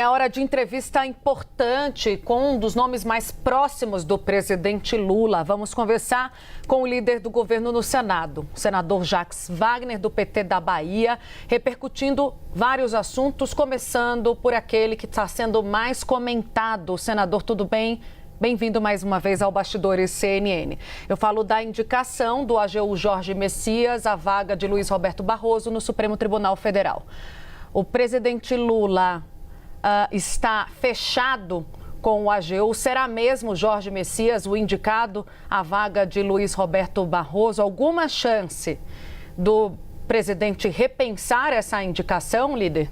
É hora de entrevista importante com um dos nomes mais próximos do presidente Lula. Vamos conversar com o líder do governo no Senado, o senador Jacques Wagner, do PT da Bahia, repercutindo vários assuntos, começando por aquele que está sendo mais comentado. Senador, tudo bem? Bem-vindo mais uma vez ao Bastidores CNN. Eu falo da indicação do AGU Jorge Messias à vaga de Luiz Roberto Barroso no Supremo Tribunal Federal. O presidente Lula está fechado com o AGU. Será mesmo Jorge Messias o indicado à vaga de Luiz Roberto Barroso? Alguma chance do presidente repensar essa indicação, líder?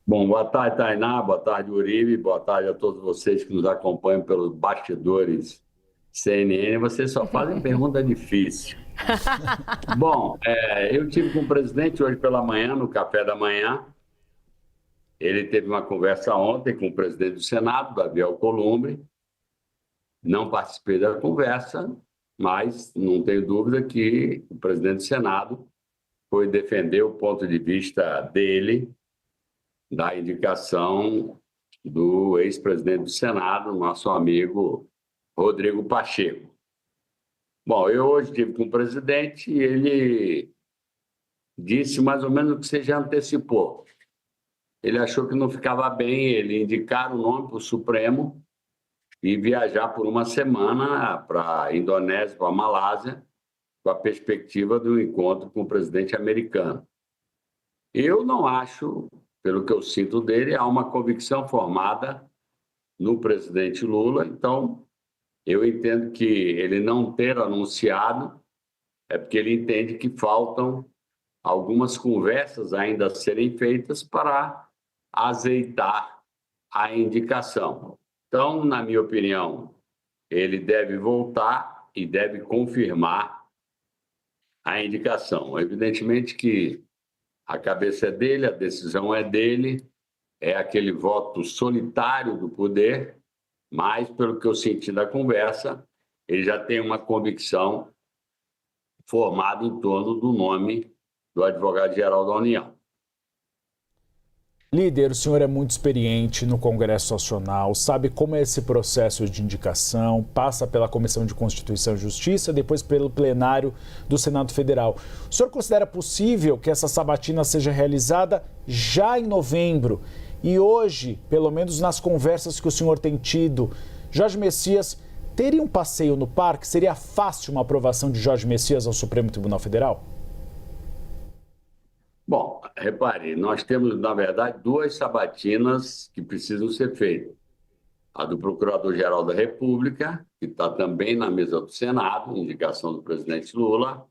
Bom, boa tarde, Tainá, boa tarde, Uribe, boa tarde a todos vocês que nos acompanham pelos bastidores CNN. Vocês só fazem pergunta difícil. Bom, eu tive com o presidente hoje pela manhã, no café da manhã. Ele teve uma conversa ontem com o presidente do Senado, Davi Alcolumbre. Não participei da conversa, mas não tenho dúvida que o presidente do Senado foi defender o ponto de vista dele, da indicação do ex-presidente do Senado, nosso amigo Rodrigo Pacheco. Bom, eu hoje estive com o presidente e ele disse mais ou menos o que você já antecipou. Ele achou que não ficava bem ele indicar o nome para o Supremo e viajar por uma semana para a Indonésia, para a Malásia, com a perspectiva do encontro com o presidente americano. Eu não acho, pelo que eu sinto dele, há uma convicção formada no presidente Lula, então eu entendo que ele não ter anunciado é porque ele entende que faltam algumas conversas ainda a serem feitas para azeitar a indicação. Então, na minha opinião, ele deve voltar e deve confirmar a indicação. Evidentemente que a cabeça é dele, a decisão é dele, é aquele voto solitário do poder, mas, pelo que eu senti da conversa, ele já tem uma convicção formada em torno do nome do advogado-geral da União. Líder, o senhor é muito experiente no Congresso Nacional, sabe como é esse processo de indicação, passa pela Comissão de Constituição e Justiça, depois pelo plenário do Senado Federal. O senhor considera possível que essa sabatina seja realizada já em novembro? E hoje, pelo menos nas conversas que o senhor tem tido, Jorge Messias teria um passeio no parque? Seria fácil uma aprovação de Jorge Messias ao Supremo Tribunal Federal? Bom, repare, nós temos, na verdade, duas sabatinas que precisam ser feitas. A do Procurador-Geral da República, que está também na mesa do Senado, indicação do presidente Lula,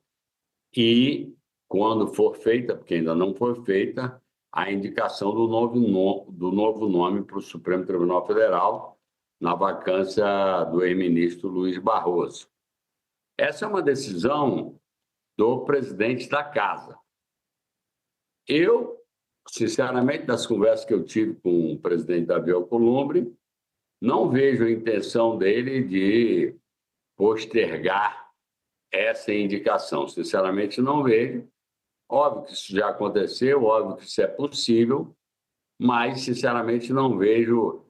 e, quando for feita, porque ainda não foi feita, a indicação do novo nome para o Supremo Tribunal Federal, na vacância do ex-ministro Luiz Barroso. Essa é uma decisão do presidente da Casa. Eu, sinceramente, das conversas que eu tive com o presidente Davi Alcolumbre, não vejo a intenção dele de postergar essa indicação. Sinceramente, não vejo. Óbvio que isso já aconteceu, óbvio que isso é possível, mas, sinceramente, não vejo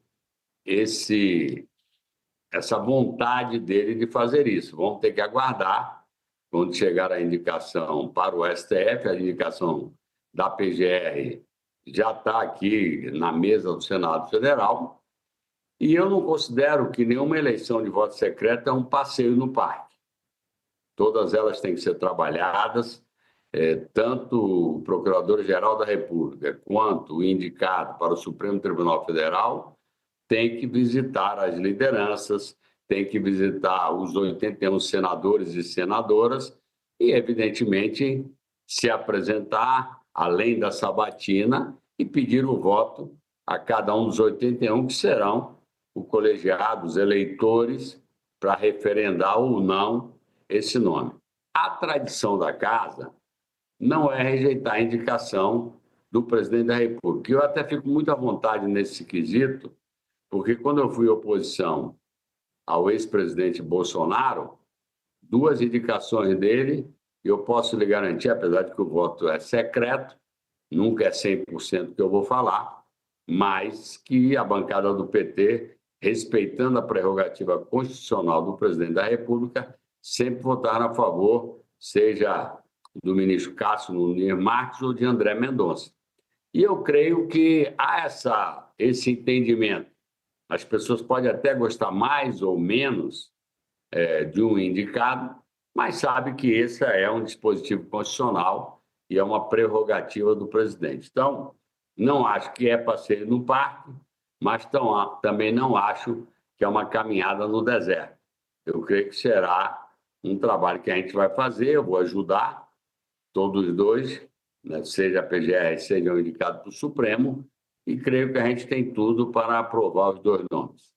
essa vontade dele de fazer isso. Vamos ter que aguardar quando chegar a indicação para o STF, a indicação da PGR já está aqui na mesa do Senado Federal, e eu não considero que nenhuma eleição de voto secreto é um passeio no parque. Todas elas têm que ser trabalhadas, tanto o Procurador-Geral da República quanto o indicado para o Supremo Tribunal Federal tem que visitar as lideranças, tem que visitar os 81 senadores e senadoras e, evidentemente, se apresentar além da sabatina, e pedir o voto a cada um dos 81, que serão o colegiado, os eleitores, para referendar ou não esse nome. A tradição da Casa não é rejeitar a indicação do presidente da República. Eu até fico muito à vontade nesse quesito, porque quando eu fui oposição ao ex-presidente Bolsonaro, duas indicações dele, eu posso lhe garantir, apesar de que o voto é secreto, nunca é 100% que eu vou falar, mas que a bancada do PT, respeitando a prerrogativa constitucional do presidente da República, sempre votaram a favor, seja do ministro Cássio Nunes Marques ou de André Mendonça. E eu creio que há esse entendimento. As pessoas podem até gostar mais ou menos de um indicado, mas sabe que esse é um dispositivo constitucional e é uma prerrogativa do presidente. Então, não acho que é passeio no parque, mas também não acho que é uma caminhada no deserto. Eu creio que será um trabalho que a gente vai fazer, eu vou ajudar todos os dois, né, seja a PGR, seja o indicado para o Supremo, e creio que a gente tem tudo para aprovar os dois nomes.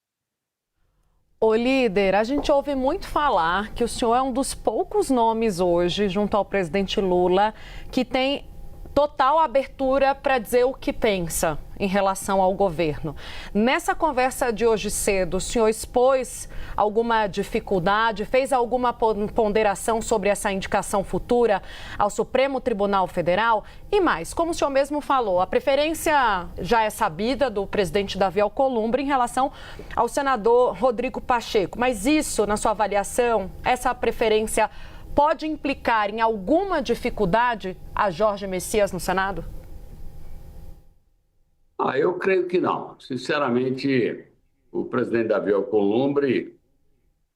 Ô líder, a gente ouve muito falar que o senhor é um dos poucos nomes hoje, junto ao presidente Lula, que tem total abertura para dizer o que pensa em relação ao governo. Nessa conversa de hoje cedo, o senhor expôs alguma dificuldade, fez alguma ponderação sobre essa indicação futura ao Supremo Tribunal Federal? E mais, como o senhor mesmo falou, a preferência já é sabida do presidente Davi Alcolumbre em relação ao senador Rodrigo Pacheco. Mas isso, na sua avaliação, essa preferência pode implicar em alguma dificuldade a Jorge Messias no Senado? Eu creio que não. Sinceramente, o presidente Davi Alcolumbre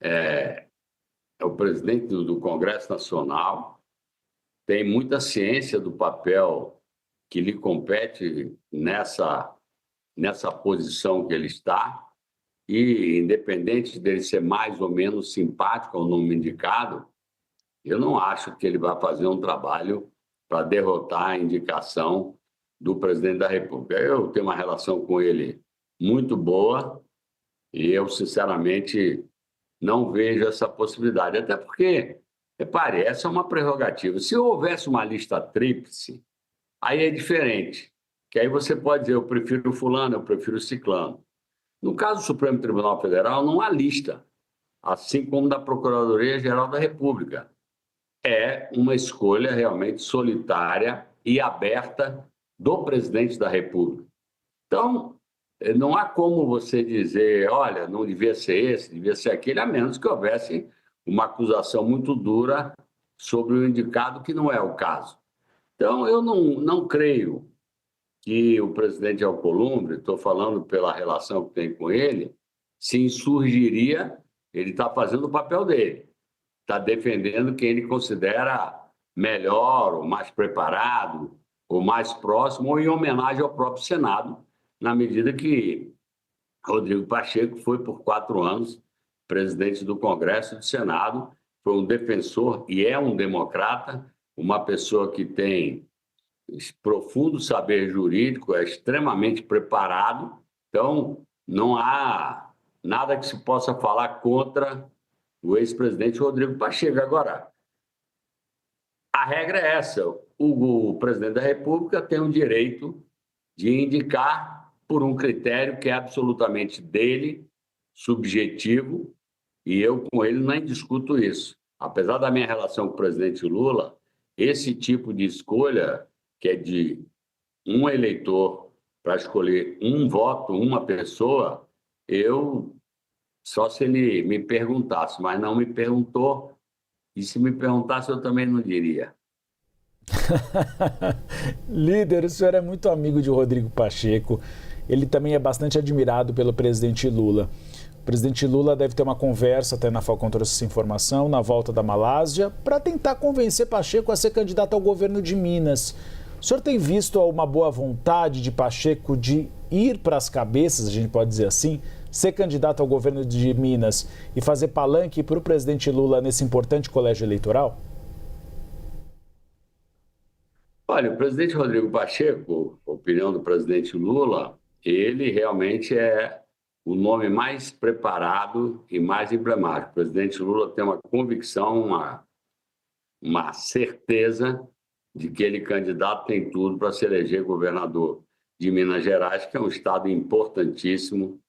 é o presidente do Congresso Nacional, tem muita ciência do papel que lhe compete nessa posição que ele está, e independente dele ser mais ou menos simpático ao nome indicado, eu não acho que ele vai fazer um trabalho para derrotar a indicação do presidente da República. Eu tenho uma relação com ele muito boa e eu, sinceramente, não vejo essa possibilidade. Até porque, repare, essa é uma prerrogativa. Se houvesse uma lista tríplice, aí é diferente. Que aí você pode dizer, eu prefiro fulano, eu prefiro ciclano. No caso do Supremo Tribunal Federal, não há lista, assim como da Procuradoria-Geral da República. É uma escolha realmente solitária e aberta do presidente da República. Então, não há como você dizer, olha, não devia ser esse, devia ser aquele, a menos que houvesse uma acusação muito dura sobre o indicado, que não é o caso. Então, eu não creio que o presidente Alcolumbre, estou falando pela relação que tem com ele, se insurgiria, ele está fazendo o papel dele. Está defendendo quem ele considera melhor, ou mais preparado, ou mais próximo, ou em homenagem ao próprio Senado, na medida que Rodrigo Pacheco foi por 4 anos presidente do Congresso e do Senado, foi um defensor e é um democrata, uma pessoa que tem profundo saber jurídico, é extremamente preparado, então não há nada que se possa falar contra o ex-presidente Rodrigo Pacheco. Agora, a regra é essa, o presidente da República tem o direito de indicar por um critério que é absolutamente dele, subjetivo, e eu com ele nem discuto isso. Apesar da minha relação com o presidente Lula, esse tipo de escolha, que é de um eleitor para escolher um voto, uma pessoa, só se ele me perguntasse, mas não me perguntou, e se me perguntasse eu também não diria. Líder, o senhor é muito amigo de Rodrigo Pacheco, ele também é bastante admirado pelo presidente Lula. O presidente Lula deve ter uma conversa, até na Falcão trouxe essa informação, na volta da Malásia, para tentar convencer Pacheco a ser candidato ao governo de Minas. O senhor tem visto uma boa vontade de Pacheco de ir para as cabeças, a gente pode dizer assim, ser candidato ao governo de Minas e fazer palanque para o presidente Lula nesse importante colégio eleitoral? Olha, o presidente Rodrigo Pacheco, opinião do presidente Lula, ele realmente é o nome mais preparado e mais emblemático. O presidente Lula tem uma convicção, uma certeza de que ele candidato tem tudo para se eleger governador de Minas Gerais, que é um estado importantíssimo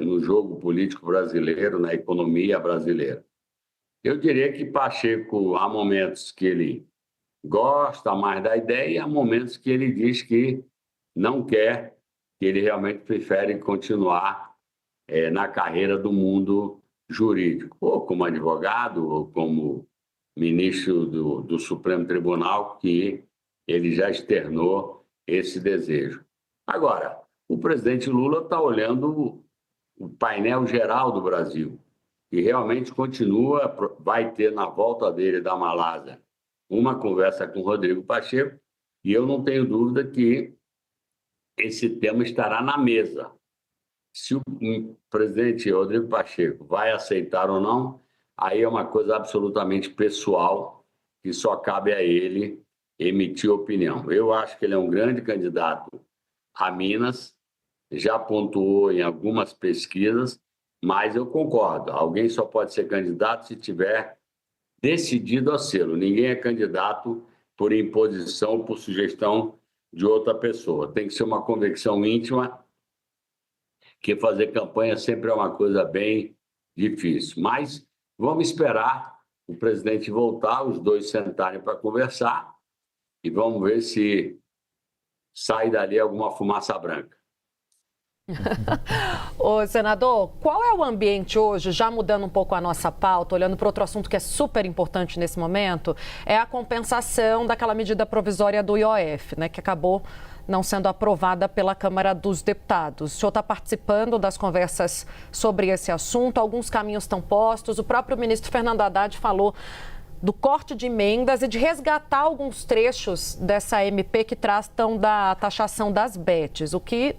no jogo político brasileiro, na economia brasileira. Eu diria que Pacheco, há momentos que ele gosta mais da ideia e há momentos que ele diz que não quer que ele realmente prefere continuar na carreira do mundo jurídico, ou como advogado, ou como ministro do Supremo Tribunal, que ele já externou esse desejo. Agora, o presidente Lula está olhando o painel geral do Brasil, e realmente continua, vai ter na volta dele da Malásia uma conversa com o Rodrigo Pacheco, e eu não tenho dúvida que esse tema estará na mesa. Se o presidente Rodrigo Pacheco vai aceitar ou não, aí é uma coisa absolutamente pessoal, que só cabe a ele emitir opinião. Eu acho que ele é um grande candidato a Minas, já pontuou em algumas pesquisas, mas eu concordo, alguém só pode ser candidato se tiver decidido a ser. Ninguém é candidato por imposição, por sugestão de outra pessoa. Tem que ser uma convicção íntima, que fazer campanha sempre é uma coisa bem difícil. Mas vamos esperar o presidente voltar, os dois sentarem para conversar e vamos ver se sai dali alguma fumaça branca. Ô, senador, qual é o ambiente hoje, já mudando um pouco a nossa pauta, olhando para outro assunto que é super importante nesse momento, é a compensação daquela medida provisória do IOF, né, que acabou não sendo aprovada pela Câmara dos Deputados. O senhor está participando das conversas sobre esse assunto, alguns caminhos estão postos, o próprio ministro Fernando Haddad falou do corte de emendas e de resgatar alguns trechos dessa MP que tratam da taxação das bets, o que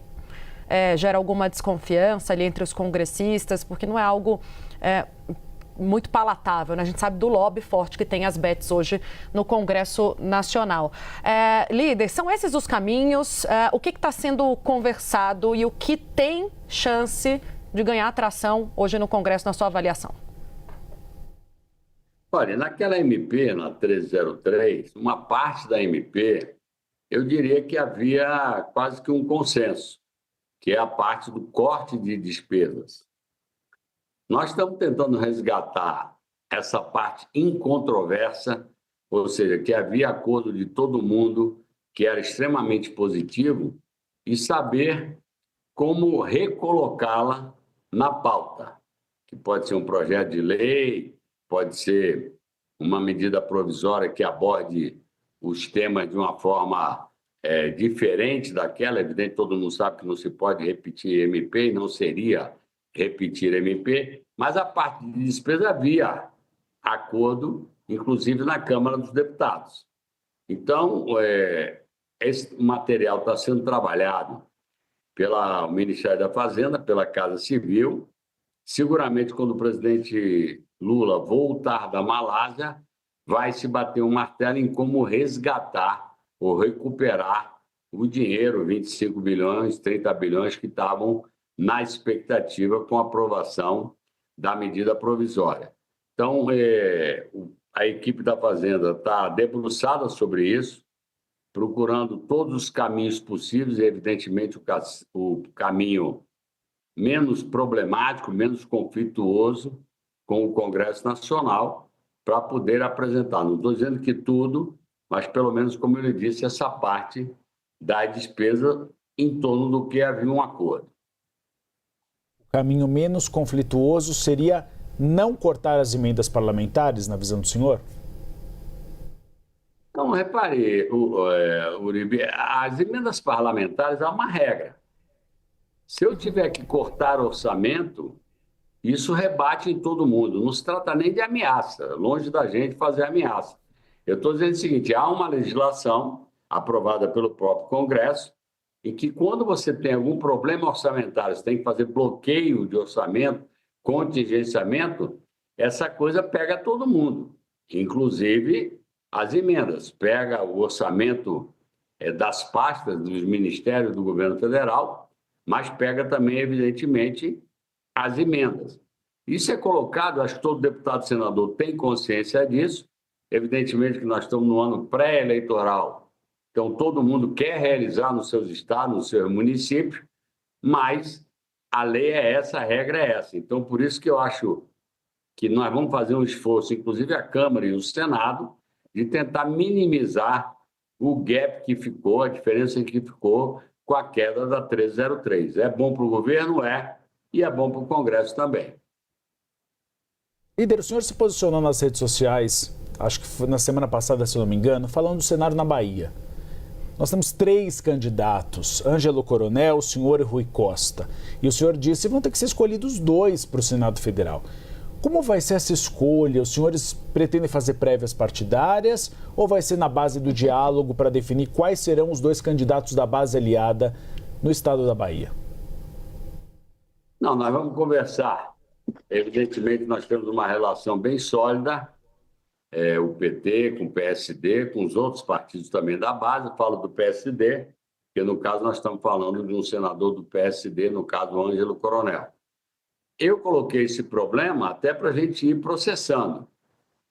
gera alguma desconfiança ali entre os congressistas, porque não é algo muito palatável, né? A gente sabe do lobby forte que tem as bets hoje no Congresso Nacional. Líder, são esses os caminhos? O que está sendo conversado e o que tem chance de ganhar atração hoje no Congresso, na sua avaliação? Olha, naquela MP, na 1303, uma parte da MP, eu diria que havia quase que um consenso, que é a parte do corte de despesas. Nós estamos tentando resgatar essa parte incontroversa, ou seja, que havia acordo de todo mundo, que era extremamente positivo, e saber como recolocá-la na pauta, que pode ser um projeto de lei, pode ser uma medida provisória que aborde os temas de uma forma diferente daquela. Evidente, todo mundo sabe que não se pode repetir MP, e não seria repetir MP, mas a parte de despesa havia acordo, inclusive na Câmara dos Deputados. Então, esse material está sendo trabalhado pelo Ministério da Fazenda, pela Casa Civil. Seguramente, quando o presidente Lula voltar da Malásia, vai se bater um martelo em como resgatar ou recuperar o dinheiro, 25 bilhões, 30 bilhões que estavam na expectativa com a aprovação da medida provisória. Então, a equipe da Fazenda está debruçada sobre isso, procurando todos os caminhos possíveis, e, evidentemente, o caminho menos problemático, menos conflituoso com o Congresso Nacional, para poder apresentar. Não estou dizendo que tudo, mas, pelo menos, como eu lhe disse, essa parte da despesa em torno do que havia um acordo. O caminho menos conflituoso seria não cortar as emendas parlamentares, na visão do senhor? Não, repare, Uribe, as emendas parlamentares há uma regra. Se eu tiver que cortar orçamento, isso rebate em todo mundo. Não se trata nem de ameaça, longe da gente fazer ameaça. Eu estou dizendo o seguinte: há uma legislação aprovada pelo próprio Congresso em que, quando você tem algum problema orçamentário, você tem que fazer bloqueio de orçamento, contingenciamento, essa coisa pega todo mundo, inclusive as emendas. Pega o orçamento das pastas dos ministérios do governo federal, mas pega também, evidentemente, as emendas. Isso é colocado, acho que todo deputado e senador tem consciência disso. Evidentemente que nós estamos no ano pré-eleitoral, então todo mundo quer realizar nos seus estados, nos seus municípios, mas a lei é essa, a regra é essa. Então, por isso que eu acho que nós vamos fazer um esforço, inclusive a Câmara e o Senado, de tentar minimizar o gap que ficou, a diferença que ficou com a queda da 1303. É bom para o governo? É, e é bom para o Congresso também. Líder, o senhor se posicionou nas redes sociais, acho que foi na semana passada, se eu não me engano, falando do cenário na Bahia. Nós temos 3 candidatos, Ângelo Coronel, o senhor e Rui Costa. E o senhor disse que vão ter que ser escolhidos 2 para o Senado Federal. Como vai ser essa escolha? Os senhores pretendem fazer prévias partidárias ou vai ser na base do diálogo para definir quais serão os 2 candidatos da base aliada no estado da Bahia? Não, nós vamos conversar. Evidentemente, nós temos uma relação bem sólida, o PT com o PSD, com os outros partidos também da base. Eu falo do PSD, porque no caso nós estamos falando de um senador do PSD, no caso Ângelo Coronel. Eu coloquei esse problema até para a gente ir processando.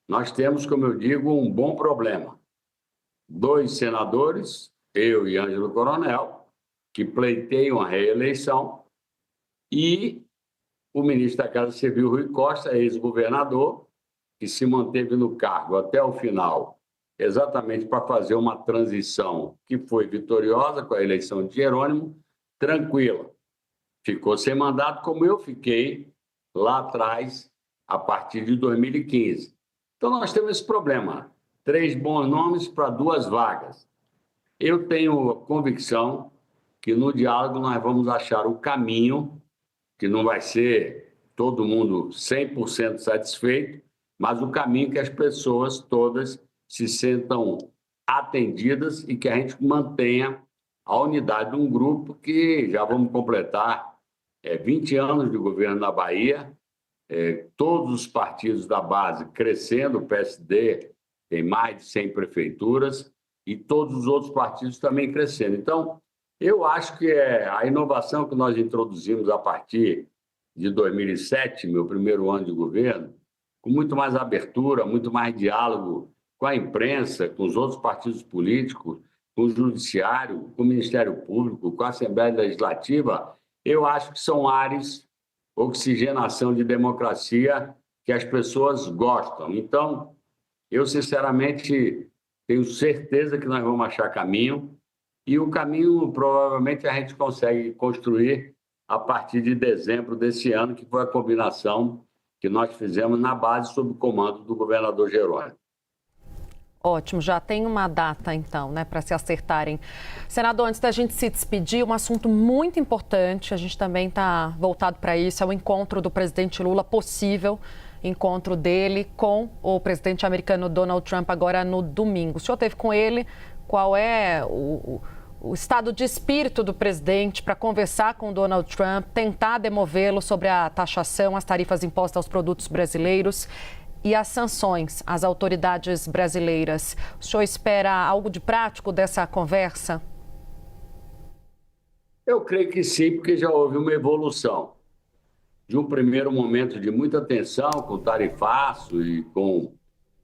Nós temos, como eu digo, um bom problema. 2 senadores, eu e Ângelo Coronel, que pleiteiam a reeleição, e o ministro da Casa Civil, Rui Costa, ex-governador, que se manteve no cargo até o final, exatamente para fazer uma transição que foi vitoriosa com a eleição de Jerônimo, tranquila. Ficou sem mandato, como eu fiquei lá atrás, a partir de 2015. Então, nós temos esse problema. 3 bons nomes para 2 vagas. Eu tenho convicção que no diálogo nós vamos achar o caminho, que não vai ser todo mundo 100% satisfeito, mas o caminho que as pessoas todas se sentam atendidas e que a gente mantenha a unidade de um grupo que já vamos completar 20 anos de governo na Bahia, todos os partidos da base crescendo, o PSD tem mais de 100 prefeituras e todos os outros partidos também crescendo. Então, eu acho que a inovação que nós introduzimos a partir de 2007, meu primeiro ano de governo, com muito mais abertura, muito mais diálogo com a imprensa, com os outros partidos políticos, com o Judiciário, com o Ministério Público, com a Assembleia Legislativa, eu acho que são ares, oxigenação de democracia que as pessoas gostam. Então, eu sinceramente tenho certeza que nós vamos achar caminho, e o caminho provavelmente a gente consegue construir a partir de dezembro desse ano, que foi a combinação que nós fizemos na base sob o comando do governador Jerônimo. Ótimo, já tem uma data então, né, para se acertarem. Senador, antes da gente se despedir, um assunto muito importante, a gente também está voltado para isso, é o encontro do presidente Lula, possível encontro dele com o presidente americano Donald Trump agora no domingo. O senhor esteve com ele, qual é o estado de espírito do presidente para conversar com o Donald Trump, tentar demovê-lo sobre a taxação, as tarifas impostas aos produtos brasileiros e as sanções às autoridades brasileiras? O senhor espera algo de prático dessa conversa? Eu creio que sim, porque já houve uma evolução. De um primeiro momento de muita tensão com o tarifaço e com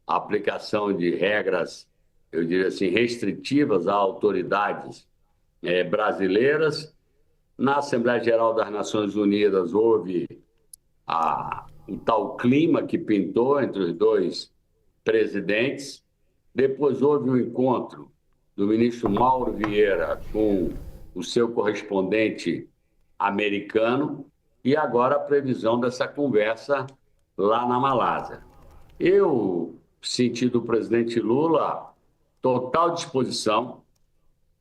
a aplicação de regras, eu diria assim, restritivas a autoridades brasileiras. Na Assembleia Geral das Nações Unidas houve o tal clima que pintou entre os 2 presidentes. Depois houve o encontro do ministro Mauro Vieira com o seu correspondente americano e agora a previsão dessa conversa lá na Malásia. Eu senti do presidente Lula total disposição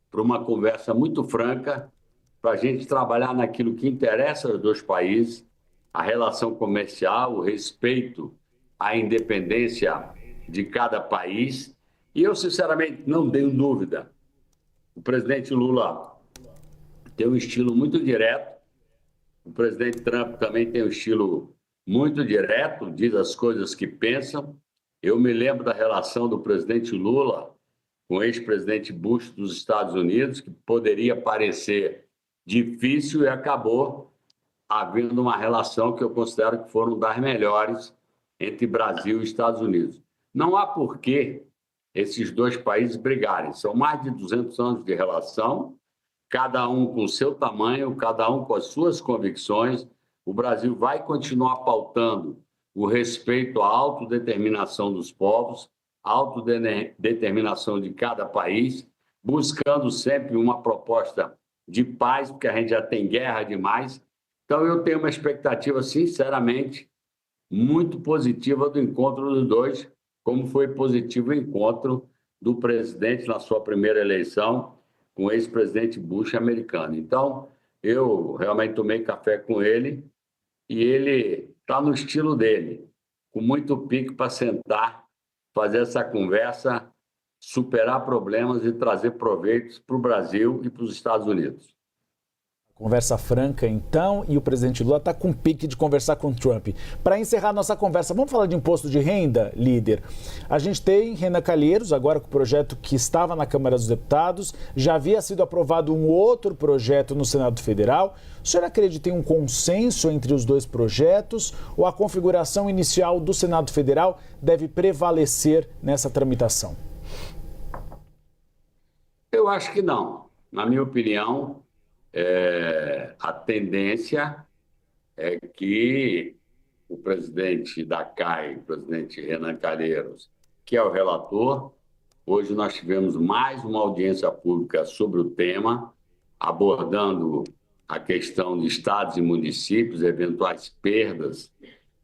para uma conversa muito franca, para a gente trabalhar naquilo que interessa aos 2 países, a relação comercial, o respeito à independência de cada país. E eu, sinceramente, não tenho dúvida. O presidente Lula tem um estilo muito direto, o presidente Trump também tem um estilo muito direto, diz as coisas que pensam. Eu me lembro da relação do presidente Lula com o ex-presidente Bush dos Estados Unidos, que poderia parecer difícil e acabou havendo uma relação que eu considero que foram das melhores entre Brasil e Estados Unidos. Não há por que esses 2 países brigarem. São mais de 200 anos de relação, cada um com o seu tamanho, cada um com as suas convicções. O Brasil vai continuar pautando o respeito à autodeterminação dos povos, à autodeterminação de cada país, buscando sempre uma proposta de paz, porque a gente já tem guerra demais. Então, eu tenho uma expectativa, sinceramente, muito positiva do encontro dos dois, como foi positivo o encontro do presidente na sua primeira eleição com o ex-presidente Bush americano. Então, eu realmente tomei café com ele e ele está no estilo dele, com muito pique para sentar, fazer essa conversa, superar problemas e trazer proveitos para o Brasil e para os Estados Unidos. Conversa franca, então, e o presidente Lula está com pique de conversar com Trump. Para encerrar nossa conversa, vamos falar de imposto de renda, líder? A gente tem Renan Calheiros, agora com o projeto que estava na Câmara dos Deputados, já havia sido aprovado um outro projeto no Senado Federal. O senhor acredita em um consenso entre os dois projetos ou a configuração inicial do Senado Federal deve prevalecer nessa tramitação? Eu acho que não. Na minha opinião, a tendência é que o presidente da CAI, o presidente Renan Calheiros, que é o relator, hoje nós tivemos mais uma audiência pública sobre o tema, abordando a questão de estados e municípios, eventuais perdas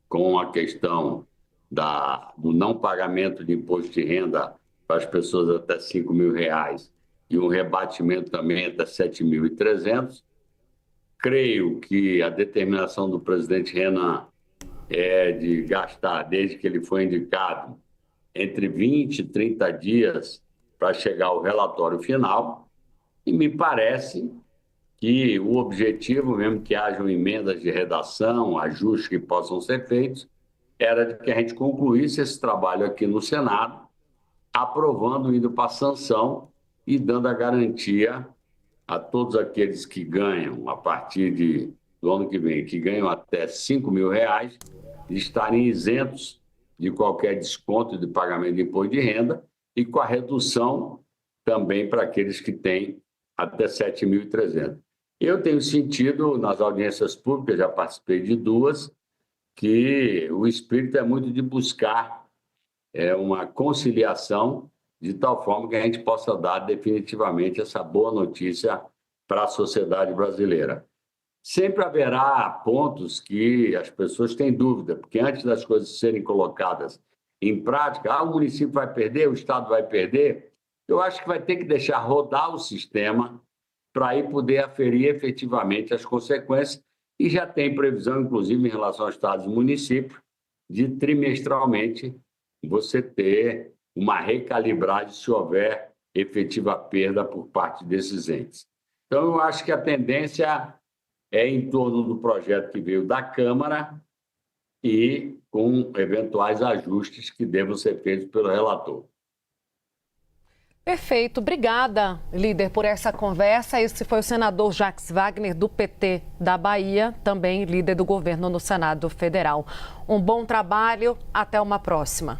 com a questão do não pagamento de imposto de renda para as pessoas até R$5.000 e um rebatimento também até 7.300. Creio que a determinação do presidente Renan é de gastar, desde que ele foi indicado, entre 20 e 30 dias para chegar ao relatório final, e me parece que o objetivo, mesmo que hajam emendas de redação, ajustes que possam ser feitos, era de que a gente concluísse esse trabalho aqui no Senado, aprovando, indo para a sanção e dando a garantia a todos aqueles que ganham, a partir do ano que vem, que ganham até R$5.000, de estarem isentos de qualquer desconto de pagamento de imposto de renda e com a redução também para aqueles que têm até 7.300. Eu tenho sentido, nas audiências públicas, já participei de duas, que o espírito é muito de buscar uma conciliação de tal forma que a gente possa dar definitivamente essa boa notícia para a sociedade brasileira. Sempre haverá pontos que as pessoas têm dúvida, porque antes das coisas serem colocadas em prática, o município vai perder, o Estado vai perder, eu acho que vai ter que deixar rodar o sistema para aí poder aferir efetivamente as consequências, e já tem previsão, inclusive, em relação aos estados e municípios, de trimestralmente você ter uma recalibragem se houver efetiva perda por parte desses entes. Então, eu acho que a tendência é em torno do projeto que veio da Câmara e com eventuais ajustes que devam ser feitos pelo relator. Perfeito. Obrigada, líder, por essa conversa. Esse foi o senador Jacques Wagner, do PT da Bahia, também líder do governo no Senado Federal. Um bom trabalho. Até uma próxima.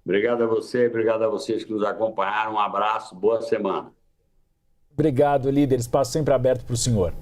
Obrigado a você, obrigado a vocês que nos acompanharam. Um abraço, boa semana. Obrigado, líder. Espaço sempre aberto para o senhor.